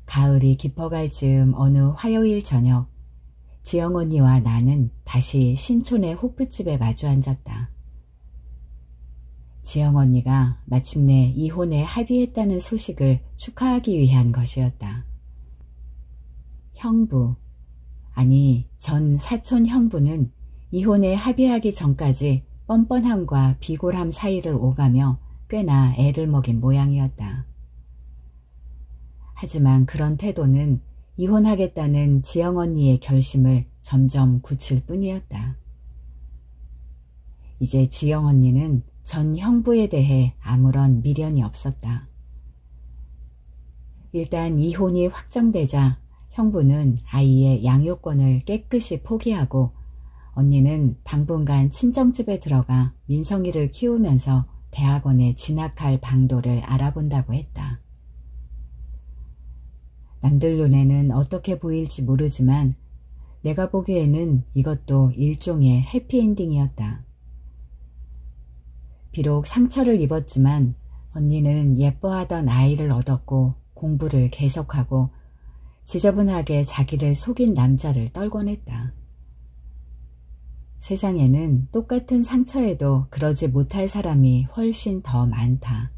가을이 깊어갈 즈음 어느 화요일 저녁 지영 언니와 나는 다시 신촌의 호프집에 마주 앉았다. 지영 언니가 마침내 이혼에 합의했다는 소식을 축하하기 위한 것이었다. 형부, 아니 전 사촌 형부는 이혼에 합의하기 전까지 뻔뻔함과 비굴함 사이를 오가며 꽤나 애를 먹인 모양이었다. 하지만 그런 태도는 이혼하겠다는 지영 언니의 결심을 점점 굳힐 뿐이었다. 이제 지영 언니는 전 형부에 대해 아무런 미련이 없었다. 일단 이혼이 확정되자 형부는 아이의 양육권을 깨끗이 포기하고 언니는 당분간 친정집에 들어가 민성이를 키우면서 대학원에 진학할 방도를 알아본다고 했다. 남들 눈에는 어떻게 보일지 모르지만 내가 보기에는 이것도 일종의 해피엔딩이었다. 비록 상처를 입었지만 언니는 예뻐하던 아이를 얻었고 공부를 계속하고 지저분하게 자기를 속인 남자를 떨곤 했다. 세상에는 똑같은 상처에도 그러지 못할 사람이 훨씬 더 많다.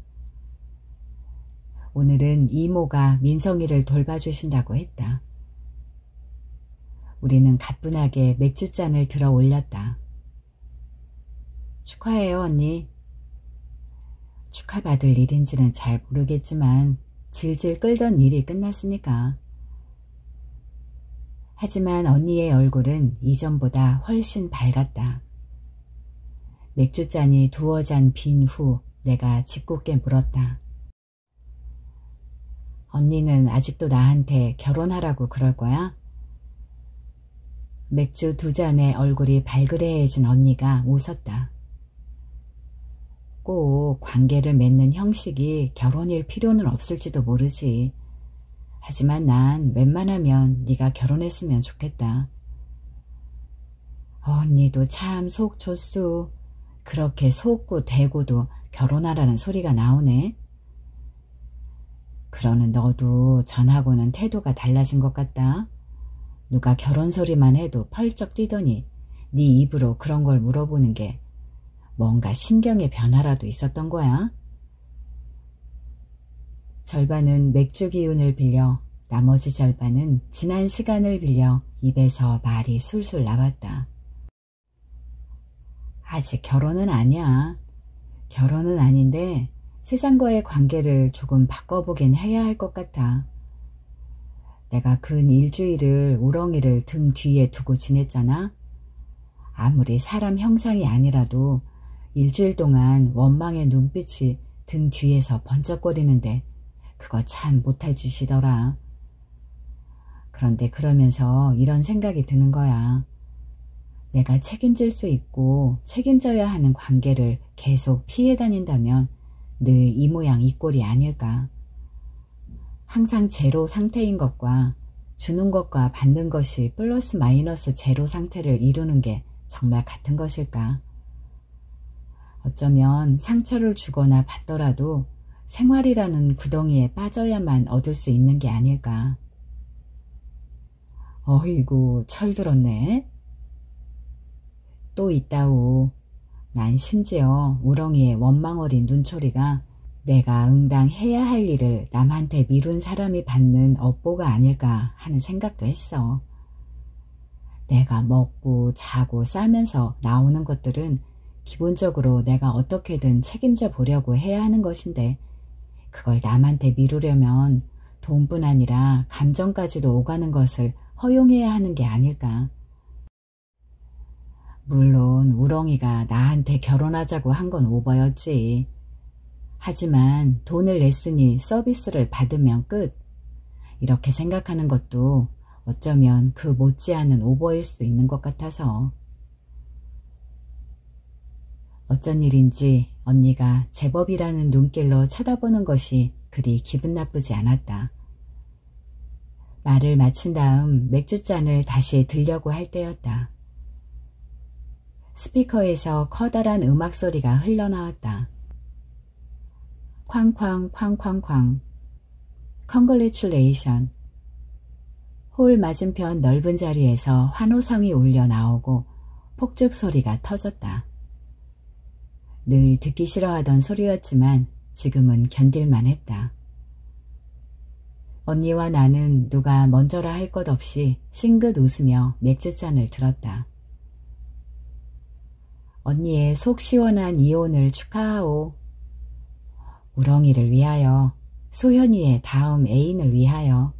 오늘은 이모가 민성이를 돌봐주신다고 했다. 우리는 가뿐하게 맥주잔을 들어 올렸다. 축하해요, 언니. 축하받을 일인지는 잘 모르겠지만 질질 끌던 일이 끝났으니까. 하지만 언니의 얼굴은 이전보다 훨씬 밝았다. 맥주잔이 두어 잔 빈 후 내가 짓궂게 물었다. 언니는 아직도 나한테 결혼하라고 그럴 거야? 맥주 2잔에 얼굴이 발그레해진 언니가 웃었다. 꼭 관계를 맺는 형식이 결혼일 필요는 없을지도 모르지. 하지만 난 웬만하면 네가 결혼했으면 좋겠다. 언니도 참 속 좋소. 그렇게 속고 대고도 결혼하라는 소리가 나오네. 그러는 너도 전하고는 태도가 달라진 것 같다. 누가 결혼 소리만 해도 펄쩍 뛰더니 네 입으로 그런 걸 물어보는 게 뭔가 심경의 변화라도 있었던 거야? 절반은 맥주 기운을 빌려 나머지 절반은 지난 시간을 빌려 입에서 말이 술술 나왔다. 아직 결혼은 아니야. 결혼은 아닌데 세상과의 관계를 조금 바꿔보긴 해야 할 것 같아. 내가 근 일주일을 우렁이를 등 뒤에 두고 지냈잖아. 아무리 사람 형상이 아니라도 일주일 동안 원망의 눈빛이 등 뒤에서 번쩍거리는데 그거 참 못할 짓이더라. 그런데 그러면서 이런 생각이 드는 거야. 내가 책임질 수 있고 책임져야 하는 관계를 계속 피해 다닌다면 늘 이 모양 이 꼴이 아닐까. 항상 제로 상태인 것과 주는 것과 받는 것이 플러스 마이너스 제로 상태를 이루는 게 정말 같은 것일까. 어쩌면 상처를 주거나 받더라도 생활이라는 구덩이에 빠져야만 얻을 수 있는 게 아닐까. 어이구 철들었네. 또 있다오. 난 심지어 우렁이의 원망 어린 눈초리가 내가 응당 해야 할 일을 남한테 미룬 사람이 받는 업보가 아닐까 하는 생각도 했어. 내가 먹고 자고 싸면서 나오는 것들은 기본적으로 내가 어떻게든 책임져 보려고 해야 하는 것인데 그걸 남한테 미루려면 돈뿐 아니라 감정까지도 오가는 것을 허용해야 하는 게 아닐까. 물론 우렁이가 나한테 결혼하자고 한 건 오버였지. 하지만 돈을 냈으니 서비스를 받으면 끝. 이렇게 생각하는 것도 어쩌면 그 못지않은 오버일 수 있는 것 같아서. 어쩐 일인지 언니가 제법이라는 눈길로 쳐다보는 것이 그리 기분 나쁘지 않았다. 말을 마친 다음 맥주잔을 다시 들려고 할 때였다. 스피커에서 커다란 음악 소리가 흘러나왔다. 쾅쾅 쾅쾅쾅. Congratulation. 홀 맞은편 넓은 자리에서 환호성이 울려 나오고 폭죽 소리가 터졌다. 늘 듣기 싫어하던 소리였지만 지금은 견딜만 했다. 언니와 나는 누가 먼저라 할 것 없이 싱긋 웃으며 맥주잔을 들었다. 언니의 속 시원한 이혼을 축하하오. 우렁이를 위하여, 소현이의 다음 애인을 위하여.